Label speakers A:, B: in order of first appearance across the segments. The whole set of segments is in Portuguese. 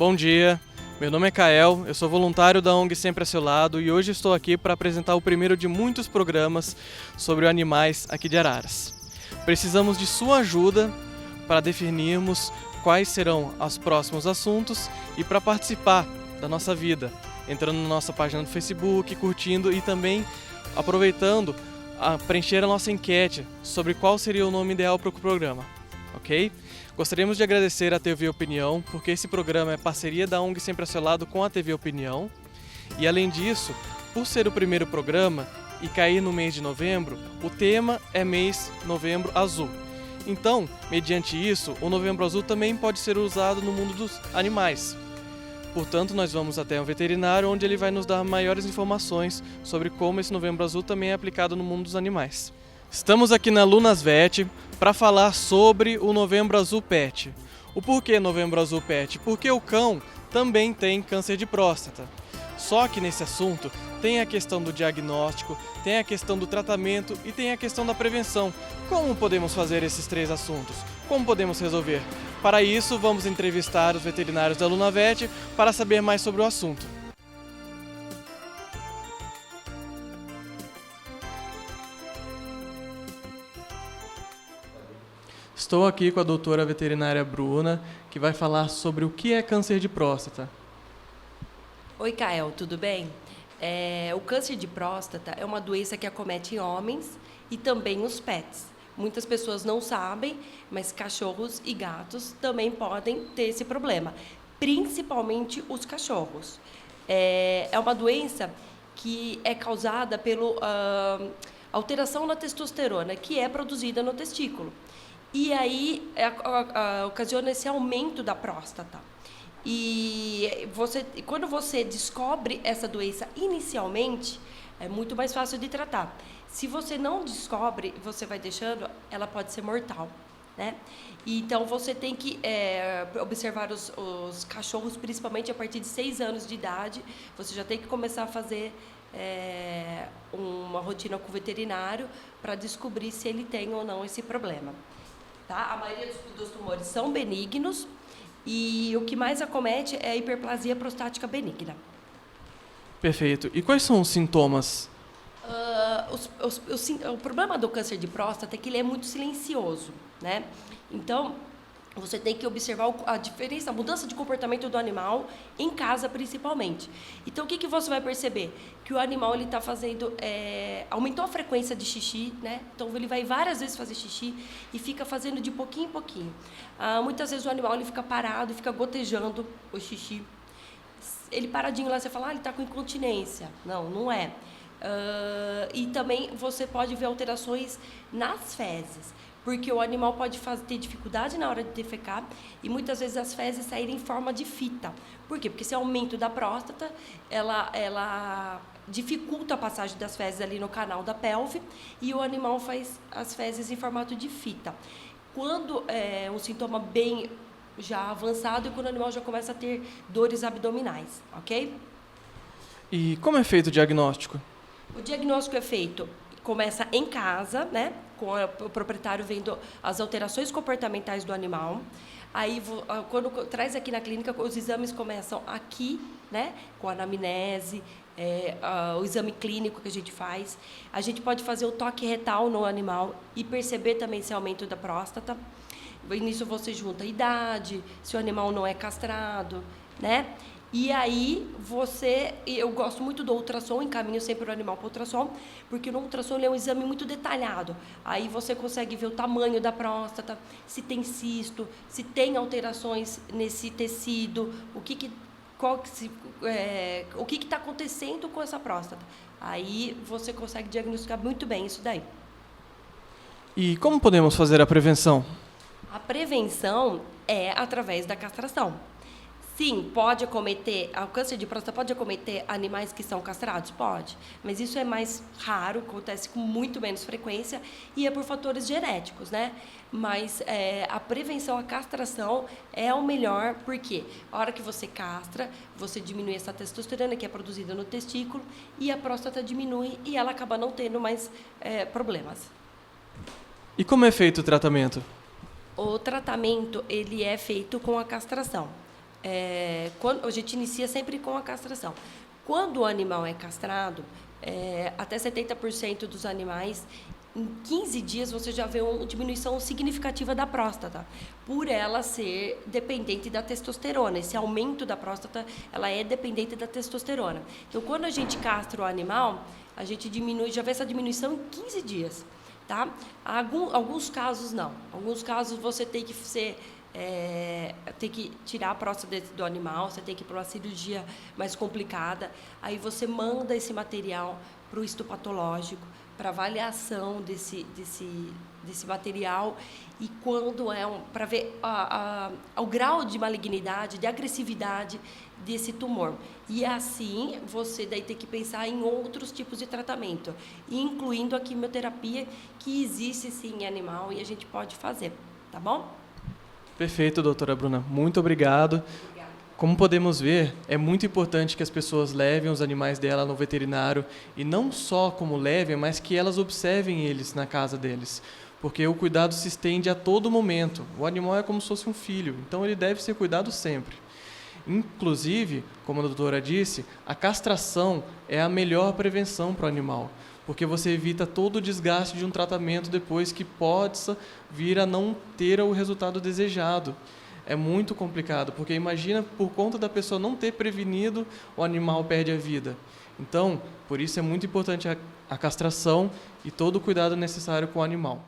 A: Bom dia, meu nome é Kael, eu sou voluntário da ONG Sempre a Seu Lado e hoje estou aqui para apresentar o primeiro de muitos programas sobre animais aqui de Araras. Precisamos de sua ajuda para definirmos quais serão os próximos assuntos e para participar da nossa vida, entrando na nossa página do Facebook, curtindo e também aproveitando a preencher a nossa enquete sobre qual seria o nome ideal para o programa, ok? Gostaríamos de agradecer à TV Opinião, porque esse programa é parceria da ONG Sempre a Seu Lado com a TV Opinião. E além disso, por ser o primeiro programa e cair no mês de novembro, o tema é mês Novembro Azul. Então, mediante isso, o Novembro Azul também pode ser usado no mundo dos animais. Portanto, nós vamos até um veterinário onde ele vai nos dar maiores informações sobre como esse Novembro Azul também é aplicado no mundo dos animais. Estamos aqui na Lunas Vet para falar sobre o Novembro Azul Pet. O porquê Novembro Azul Pet? Porque o cão também tem câncer de próstata. Só que nesse assunto tem a questão do diagnóstico, tem a questão do tratamento e tem a questão da prevenção. Como podemos fazer esses três assuntos? Como podemos resolver? Para isso, vamos entrevistar os veterinários da Lunavet para saber mais sobre o assunto. Estou aqui com a doutora veterinária Bruna, que vai falar sobre o que é câncer de próstata.
B: Oi, Kael, tudo bem? O câncer de próstata é uma doença que acomete homens e também os pets. Muitas pessoas não sabem, mas cachorros e gatos também podem ter esse problema, principalmente os cachorros. É uma doença que é causada pela alteração na testosterona, que é produzida no testículo. E aí ocasiona esse aumento da próstata. E quando você descobre essa doença inicialmente, é muito mais fácil de tratar. Se você não descobre, você vai deixando, ela pode ser mortal, né? Então, você tem que observar os cachorros, principalmente a partir de 6 anos de idade. Você já tem que começar a fazer uma rotina com o veterinário para descobrir se ele tem ou não esse problema. Tá? A maioria dos tumores são benignos e o que mais acomete é a hiperplasia prostática benigna.
A: Perfeito. E quais são os sintomas?
B: O problema do câncer de próstata é que ele é muito silencioso, né? Então, você tem que observar a diferença, a mudança de comportamento do animal em casa, principalmente. Então, o que você vai perceber? Que o animal está fazendo, aumentou a frequência de xixi, né? Então, ele vai várias vezes fazer xixi e fica fazendo de pouquinho em pouquinho. Muitas vezes o animal ele fica parado e fica gotejando o xixi. Ele paradinho lá, você fala, ele está com incontinência. Não, não é. E também você pode ver alterações nas fezes. Porque o animal pode ter dificuldade na hora de defecar e muitas vezes as fezes saírem em forma de fita. Por quê? Porque esse aumento da próstata, ela dificulta a passagem das fezes ali no canal da pelve e o animal faz as fezes em formato de fita. Quando é um sintoma bem já avançado e quando o animal já começa a ter dores abdominais, ok?
A: E como é feito o diagnóstico?
B: O diagnóstico é feito, começa em casa, né? Com o proprietário vendo as alterações comportamentais do animal. Aí, quando traz aqui na clínica, os exames começam aqui, né? Com a anamnese, o exame clínico que a gente faz. A gente pode fazer o toque retal no animal e perceber também esse aumento da próstata. Nisso você junta a idade, se o animal não é castrado, né? E aí, eu gosto muito do ultrassom, encaminho sempre o animal para o ultrassom, porque no ultrassom ele é um exame muito detalhado. Aí você consegue ver o tamanho da próstata, se tem cisto, se tem alterações nesse tecido, o que está acontecendo com essa próstata. Aí você consegue diagnosticar muito bem isso daí.
A: E como podemos fazer a prevenção?
B: A prevenção é através da castração. Sim, pode acometer, o câncer de próstata pode acometer animais que são castrados? Pode, mas isso é mais raro, acontece com muito menos frequência e é por fatores genéticos, né? Mas a prevenção, a castração é o melhor, porque a hora que você castra, você diminui essa testosterona que é produzida no testículo e a próstata diminui e ela acaba não tendo mais problemas.
A: E como é feito o tratamento?
B: O tratamento, ele é feito com a castração. Quando, a gente inicia sempre com a castração. Quando o animal é castrado, até 70% dos animais, em 15 dias você já vê uma diminuição significativa da próstata, por ela ser dependente da testosterona. Esse aumento da próstata, ela é dependente da testosterona. Então, quando a gente castra o animal, a gente já vê essa diminuição em 15 dias, tá? Alguns casos não. Alguns casos você tem que tem que tirar a próstata do animal, você tem que ir para uma cirurgia mais complicada. Aí você manda esse material para o histopatológico, para avaliação desse material, e quando para ver o grau de malignidade, de agressividade desse tumor. E assim, você daí tem que pensar em outros tipos de tratamento, incluindo a quimioterapia, que existe sim em animal e a gente pode fazer, tá bom?
A: Perfeito, doutora Bruna. Muito obrigado. Como podemos ver, é muito importante que as pessoas levem os animais dela no veterinário, e não só como levem, mas que elas observem eles na casa deles, porque o cuidado se estende a todo momento. O animal é como se fosse um filho, então ele deve ser cuidado sempre. Inclusive, como a doutora disse, a castração é a melhor prevenção para o animal, porque você evita todo o desgaste de um tratamento depois que possa vir a não ter o resultado desejado. É muito complicado, porque imagina, por conta da pessoa não ter prevenido, o animal perde a vida. Então, por isso é muito importante a castração e todo o cuidado necessário com o animal.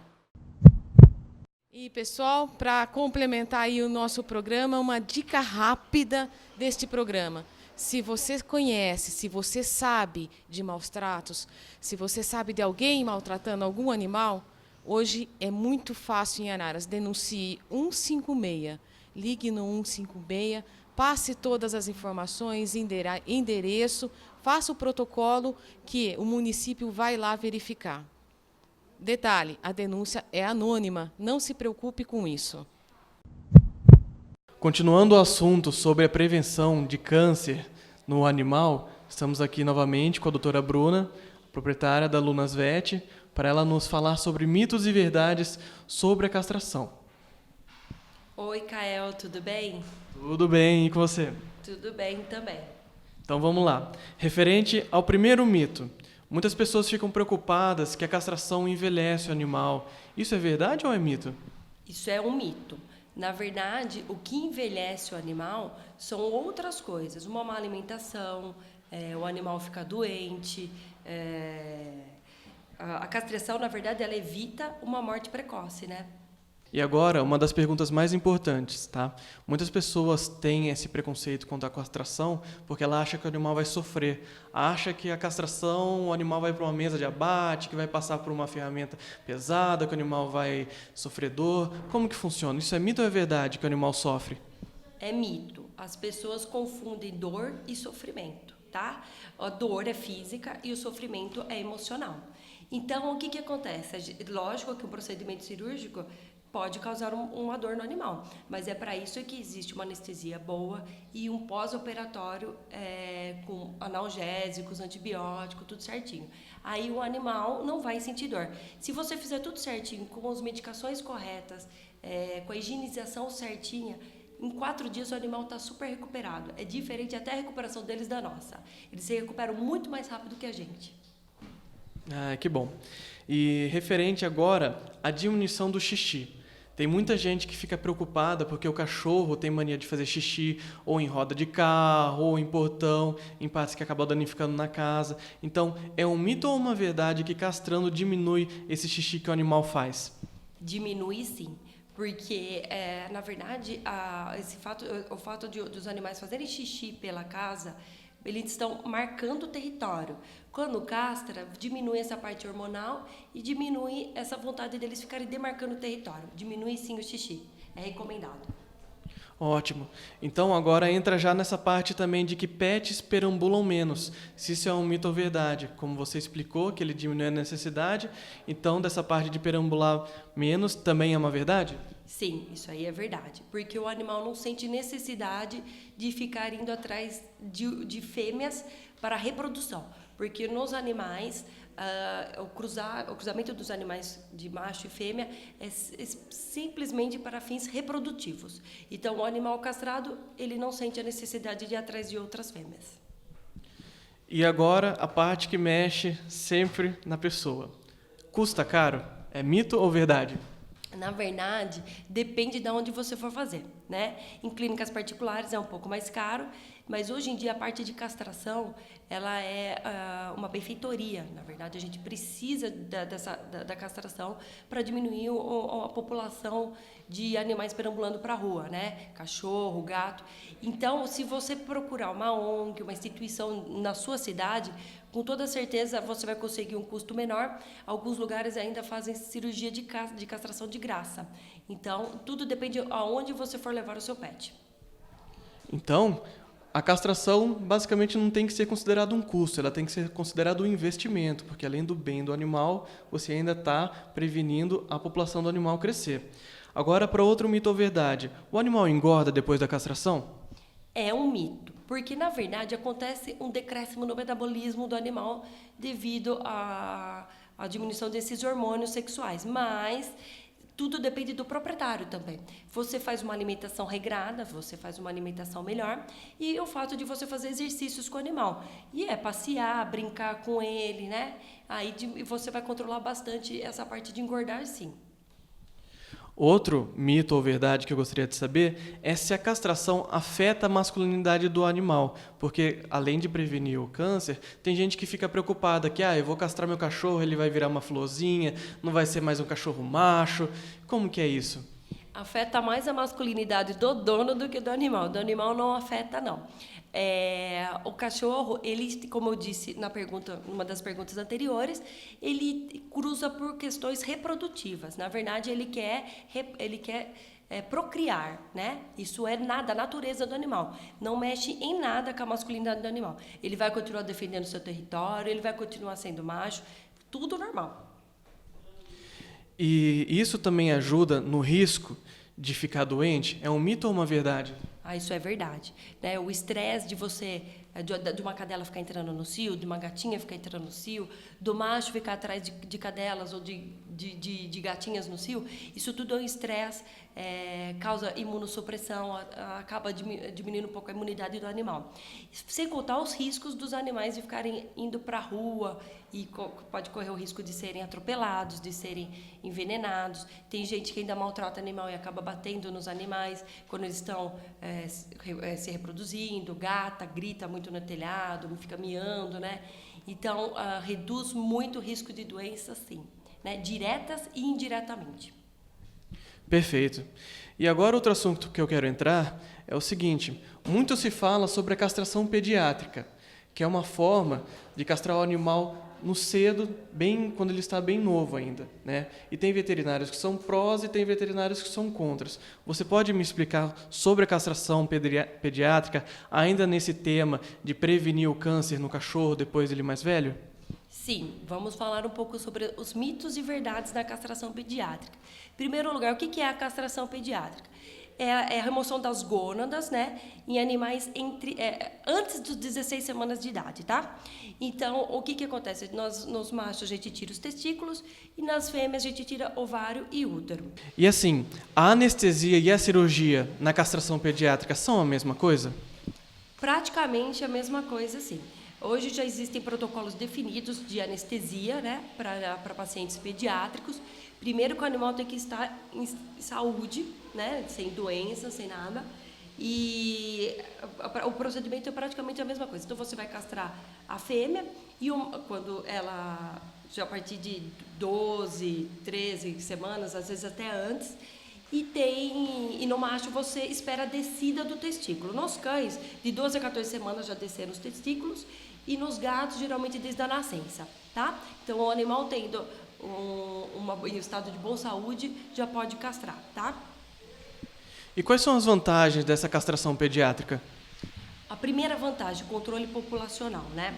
C: E, pessoal, para complementar aí o nosso programa, uma dica rápida deste programa. Se você conhece, se você sabe de maus tratos, se você sabe de alguém maltratando algum animal, hoje é muito fácil em Araras. Denuncie 156, ligue no 156, passe todas as informações, endereço, faça o protocolo que o município vai lá verificar. Detalhe, a denúncia é anônima, não se preocupe com isso.
A: Continuando o assunto sobre a prevenção de câncer no animal, estamos aqui novamente com a doutora Bruna, proprietária da Lunas Vet, para ela nos falar sobre mitos e verdades sobre a castração.
B: Oi, Kael, tudo bem?
A: Tudo bem, e com você?
B: Tudo bem também.
A: Então vamos lá. Referente ao primeiro mito, muitas pessoas ficam preocupadas que a castração envelhece o animal. Isso é verdade ou é mito?
B: Isso é um mito. Na verdade, o que envelhece o animal são outras coisas. Uma má alimentação, o animal fica doente. A castração, na verdade, ela evita uma morte precoce, né?
A: E agora, uma das perguntas mais importantes, tá? Muitas pessoas têm esse preconceito contra a castração porque ela acha que o animal vai sofrer. Acha que a castração, o animal vai para uma mesa de abate, que vai passar por uma ferramenta pesada, que o animal vai sofrer dor. Como que funciona? Isso é mito ou é verdade que o animal sofre?
B: É mito. As pessoas confundem dor e sofrimento, tá? A dor é física e o sofrimento é emocional. Então, o que acontece? Lógico que um procedimento cirúrgico pode causar uma dor no animal, mas é para isso que existe uma anestesia boa e um pós-operatório com analgésicos, antibióticos, tudo certinho. Aí o animal não vai sentir dor. Se você fizer tudo certinho, com as medicações corretas, com a higienização certinha, em 4 dias o animal está super recuperado. É diferente até a recuperação deles da nossa. Eles se recuperam muito mais rápido que a gente.
A: Ah, que bom. E referente agora à diminuição do xixi. Tem muita gente que fica preocupada porque o cachorro tem mania de fazer xixi ou em roda de carro, ou em portão, em partes que acabam danificando na casa. Então, é um mito ou uma verdade que castrando diminui esse xixi que o animal faz?
B: Diminui sim, porque, na verdade, o fato dos animais fazerem xixi pela casa, eles estão marcando o território. Quando castra, diminui essa parte hormonal e diminui essa vontade deles ficarem demarcando o território. Diminui sim o xixi. É recomendado.
A: Ótimo. Então agora entra já nessa parte também de que pets perambulam menos. Se isso é um mito ou verdade. Como você explicou, que ele diminui a necessidade, então dessa parte de perambular menos também é uma verdade?
B: Sim, isso aí é verdade. Porque o animal não sente necessidade de ficar indo atrás de fêmeas para a reprodução. porque nos animais, o cruzamento dos animais de macho e fêmea é simplesmente para fins reprodutivos. Então, o animal castrado, ele não sente a necessidade de ir atrás de outras fêmeas.
A: E agora, a parte que mexe sempre na pessoa. Custa caro? É mito ou verdade?
B: Na verdade, depende de onde você for fazer, né? Em clínicas particulares é um pouco mais caro, mas hoje em dia a parte de castração, ela é uma benfeitoria. Na verdade, a gente precisa da castração para diminuir a população de animais perambulando para a rua, né? Cachorro, gato. Então, se você procurar uma ONG, uma instituição na sua cidade, com toda certeza você vai conseguir um custo menor. Alguns lugares ainda fazem cirurgia de castração de graça. Então, tudo depende aonde você for levar o seu pet.
A: Então, a castração basicamente não tem que ser considerado um custo, ela tem que ser considerado um investimento, porque além do bem do animal, você ainda está prevenindo a população do animal crescer. Agora, para outro mito ou verdade, o animal engorda depois da castração?
B: É um mito, porque na verdade acontece um decréscimo no metabolismo do animal devido à diminuição desses hormônios sexuais, mas tudo depende do proprietário também. Você faz uma alimentação regrada, você faz uma alimentação melhor e o fato de você fazer exercícios com o animal. E é passear, brincar com ele, né? Aí você vai controlar bastante essa parte de engordar, sim.
A: Outro mito ou verdade que eu gostaria de saber é se a castração afeta a masculinidade do animal, porque além de prevenir o câncer, tem gente que fica preocupada que eu vou castrar meu cachorro, ele vai virar uma florzinha, não vai ser mais um cachorro macho. Como que é isso?
B: Afeta mais a masculinidade do dono do que do animal. Do animal não afeta, não. O cachorro, ele, como eu disse numa das perguntas anteriores, ele cruza por questões reprodutivas. Na verdade, ele quer procriar, né? Isso é da natureza do animal. Não mexe em nada com a masculinidade do animal. Ele vai continuar defendendo seu território, ele vai continuar sendo macho, tudo normal.
A: E isso também ajuda no risco de ficar doente? É um mito ou uma verdade?
B: Isso é verdade, né? O estresse de uma cadela ficar entrando no cio, de uma gatinha ficar entrando no cio, do macho ficar atrás de cadelas ou de gatinhas no cio, isso tudo é um estresse, causa imunossupressão, acaba diminuindo um pouco a imunidade do animal. Sem contar os riscos dos animais de ficarem indo para a rua e pode correr o risco de serem atropelados, de serem envenenados. Tem gente que ainda maltrata animal e acaba batendo nos animais quando eles estão se reproduzindo, grita muito no telhado, fica miando, né? Então, reduz muito o risco de doenças, sim, né? Diretas e indiretamente.
A: Perfeito. E agora outro assunto que eu quero entrar é o seguinte: muito se fala sobre a castração pediátrica, que é uma forma de castrar o animal no cedo, quando ele está bem novo ainda, né? E tem veterinários que são prós e tem veterinários que são contras. Você pode me explicar sobre a castração pediátrica, ainda nesse tema de prevenir o câncer no cachorro depois dele mais velho?
B: Sim, vamos falar um pouco sobre os mitos e verdades da castração pediátrica. Em primeiro lugar, o que é a castração pediátrica? É a remoção das gônadas, né, em animais antes dos 16 semanas de idade, tá? Então, o que acontece? Nos machos a gente tira os testículos e nas fêmeas a gente tira ovário e útero.
A: E assim, a anestesia e a cirurgia na castração pediátrica são a mesma coisa?
B: Praticamente a mesma coisa, sim. Hoje já existem protocolos definidos de anestesia, né, para pacientes pediátricos. Primeiro que o animal tem que estar em saúde, né, sem doença, sem nada. E o procedimento é praticamente a mesma coisa. Então, você vai castrar a fêmea e quando ela, já a partir de 12, 13 semanas, às vezes até antes, e no macho você espera a descida do testículo. Nos cães, de 12 a 14 semanas já desceram os testículos e nos gatos, geralmente desde a nascença, tá? Então, o animal tendo em estado de boa saúde, já pode castrar, tá?
A: E quais são as vantagens dessa castração pediátrica?
B: A primeira vantagem, controle populacional, né?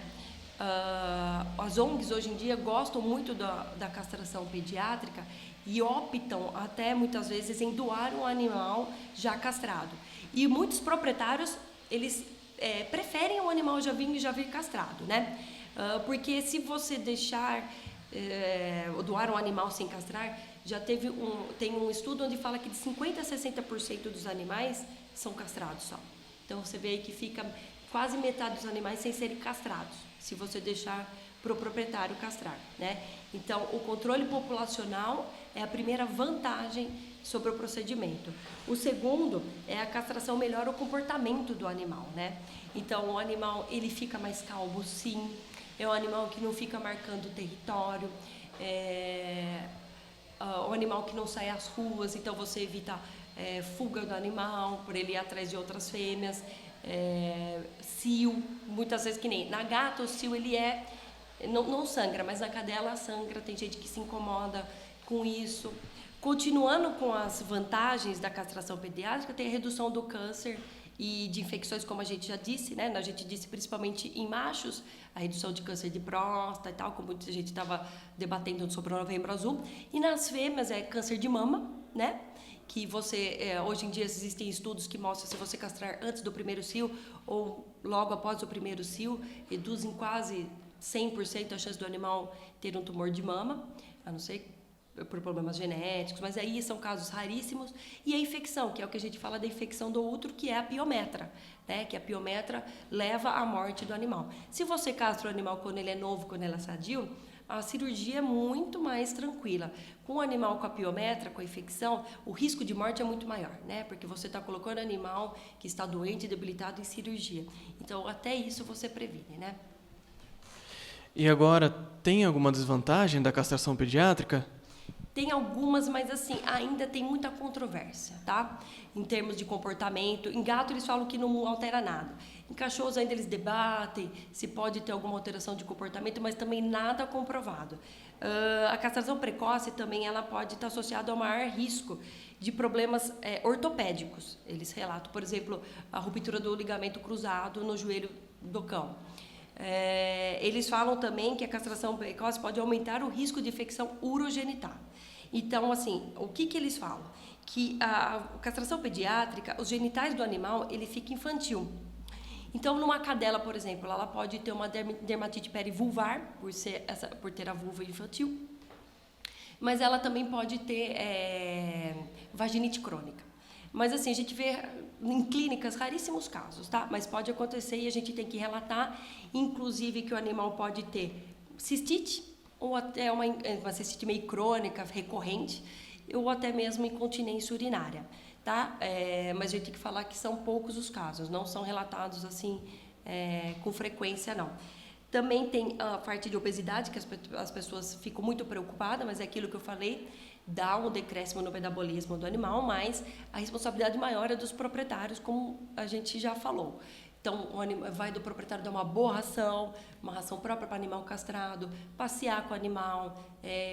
B: As ONGs hoje em dia gostam muito da castração pediátrica e optam até muitas vezes em doar um animal já castrado. E muitos proprietários, eles preferem um animal já vir castrado, né? Porque se você deixar doar um animal sem castrar, tem um estudo onde fala que de 50% a 60% dos animais são castrados só. Então você vê aí que fica quase metade dos animais sem serem castrados, se você deixar para o proprietário castrar, né? Então o controle populacional é a primeira vantagem sobre o procedimento. O segundo é a castração melhora o comportamento do animal, né? Então o animal ele fica mais calmo, sim. É um animal que não fica marcando o território. O animal que não sai às ruas, então você evita fuga do animal por ele ir atrás de outras fêmeas. Cio, muitas vezes que nem na gata, o cio ele não sangra, mas na cadela sangra, tem gente que se incomoda com isso. Continuando com as vantagens da castração pediátrica, tem a redução do câncer e de infecções, como a gente já disse, né? A gente disse principalmente em machos, a redução de câncer de próstata e tal, como muita gente estava debatendo sobre o Novembro Azul. E nas fêmeas é câncer de mama, né? Que hoje em dia existem estudos que mostram se você castrar antes do primeiro cio ou logo após o primeiro cio, reduzem quase 100% a chance do animal ter um tumor de mama, a não ser por problemas genéticos, mas aí são casos raríssimos. E a infecção, que é o que a gente fala da infecção do útero, que é a piometra, né? Que a piometra leva à morte do animal. Se você castra o animal quando ele é novo, quando ele é sadio, a cirurgia é muito mais tranquila. Com o animal com a piometra, com a infecção, o risco de morte é muito maior, né? Porque você está colocando o animal que está doente e debilitado em cirurgia. Então, até isso você previne, né?
A: E agora, tem alguma desvantagem da castração pediátrica?
B: Tem algumas, mas assim, ainda tem muita controvérsia, tá? Em termos de comportamento. Em gato eles falam que não altera nada. Em cachorros ainda eles debatem se pode ter alguma alteração de comportamento, mas também nada comprovado. A castração precoce também ela pode estar associada ao maior risco de problemas ortopédicos. Eles relatam, por exemplo, a ruptura do ligamento cruzado no joelho do cão. Eles falam também que a castração precoce pode aumentar o risco de infecção urogenital. Então, assim, o que eles falam? Que a castração pediátrica, os genitais do animal, ele fica infantil. Então, numa cadela, por exemplo, ela pode ter uma dermatite perivulvar, por ter a vulva infantil, mas ela também pode ter vaginite crônica. Mas, assim, a gente vê em clínicas raríssimos casos, tá? Mas pode acontecer e a gente tem que relatar, inclusive, que o animal pode ter cistite, ou até uma cistite meio crônica, recorrente, ou até mesmo incontinência urinária, tá? Mas a gente tem que falar que são poucos os casos, não são relatados, assim, com frequência, não. Também tem a parte de obesidade, que as pessoas ficam muito preocupadas, mas é aquilo que eu falei, dá um decréscimo no metabolismo do animal, mas a responsabilidade maior é dos proprietários, como a gente já falou. Então, vai do proprietário dar uma boa ração, uma ração própria para animal castrado, passear com o animal,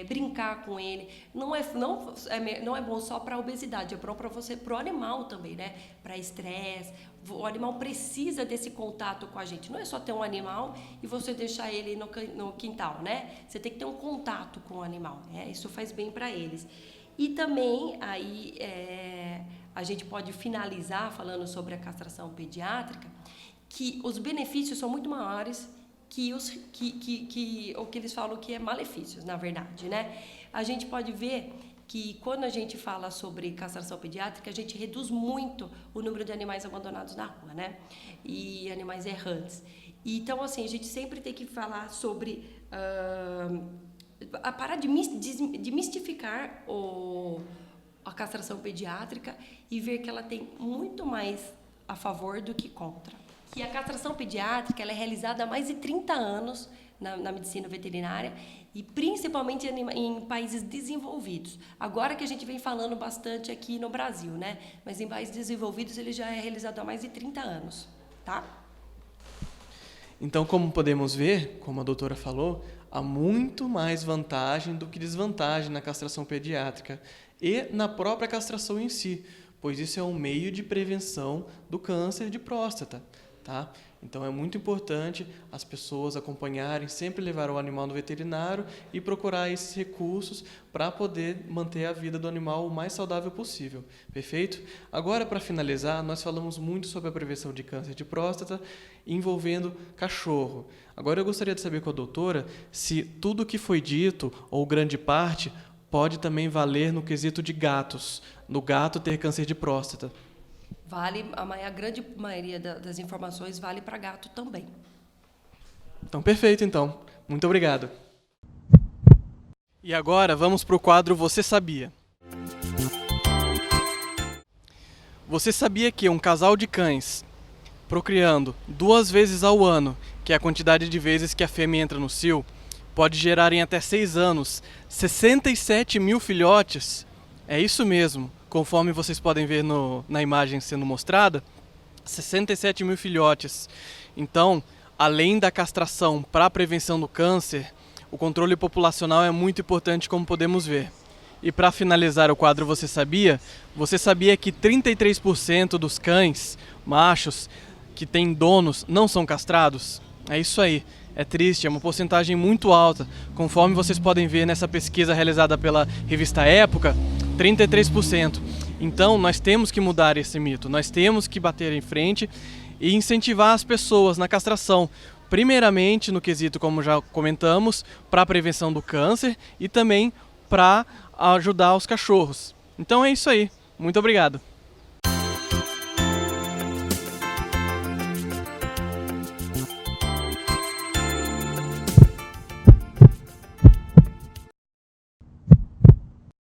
B: brincar com ele. Não é bom só para a obesidade, é bom para o animal também, né? Para estresse. O animal precisa desse contato com a gente. Não é só ter um animal e você deixar ele no quintal, né? Você tem que ter um contato com o animal, né? Isso faz bem para eles. E também, aí, a gente pode finalizar falando sobre a castração pediátrica, que os benefícios são muito maiores que o que eles falam que é malefícios, na verdade, né? A gente pode ver que quando a gente fala sobre castração pediátrica, a gente reduz muito o número de animais abandonados na rua, né? E animais errantes. Então, assim, a gente sempre tem que falar sobre parar de mistificar a castração pediátrica e ver que ela tem muito mais a favor do que contra. Que a castração pediátrica ela é realizada há mais de 30 anos na medicina veterinária e principalmente em países desenvolvidos. Agora que a gente vem falando bastante aqui no Brasil, né? Mas em países desenvolvidos ele já é realizado há mais de 30 anos, tá?
A: Então, como podemos ver, como a doutora falou, há muito mais vantagem do que desvantagem na castração pediátrica e na própria castração em si, pois isso é um meio de prevenção do câncer de próstata. tá? Então é muito importante as pessoas acompanharem, sempre levar o animal no veterinário e procurar esses recursos para poder manter a vida do animal o mais saudável possível, perfeito? Agora, para finalizar, nós falamos muito sobre a prevenção de câncer de próstata envolvendo cachorro. Agora eu gostaria de saber com a doutora se tudo o que foi dito, ou grande parte, pode também valer no quesito de gatos, no gato ter câncer de próstata.
B: Vale, a grande maioria das informações vale para gato também.
A: Então, perfeito, então. Muito obrigado. E agora vamos para o quadro Você Sabia? Você sabia que um casal de cães procriando 2 vezes ao ano, que é a quantidade de vezes que a fêmea entra no cio, pode gerar em até 6 anos 67 mil filhotes? É isso mesmo. Conforme vocês podem ver na imagem sendo mostrada, 67 mil filhotes. Então, além da castração para a prevenção do câncer, o controle populacional é muito importante, como podemos ver. E para finalizar o quadro Você sabia que 33% dos cães machos que têm donos não são castrados? É isso aí. É triste, é uma porcentagem muito alta. Conforme vocês podem ver nessa pesquisa realizada pela revista Época, 33%. Então, nós temos que mudar esse mito, nós temos que bater em frente e incentivar as pessoas na castração. Primeiramente, no quesito, como já comentamos, para a prevenção do câncer e também para ajudar os cachorros. Então é isso aí. Muito obrigado.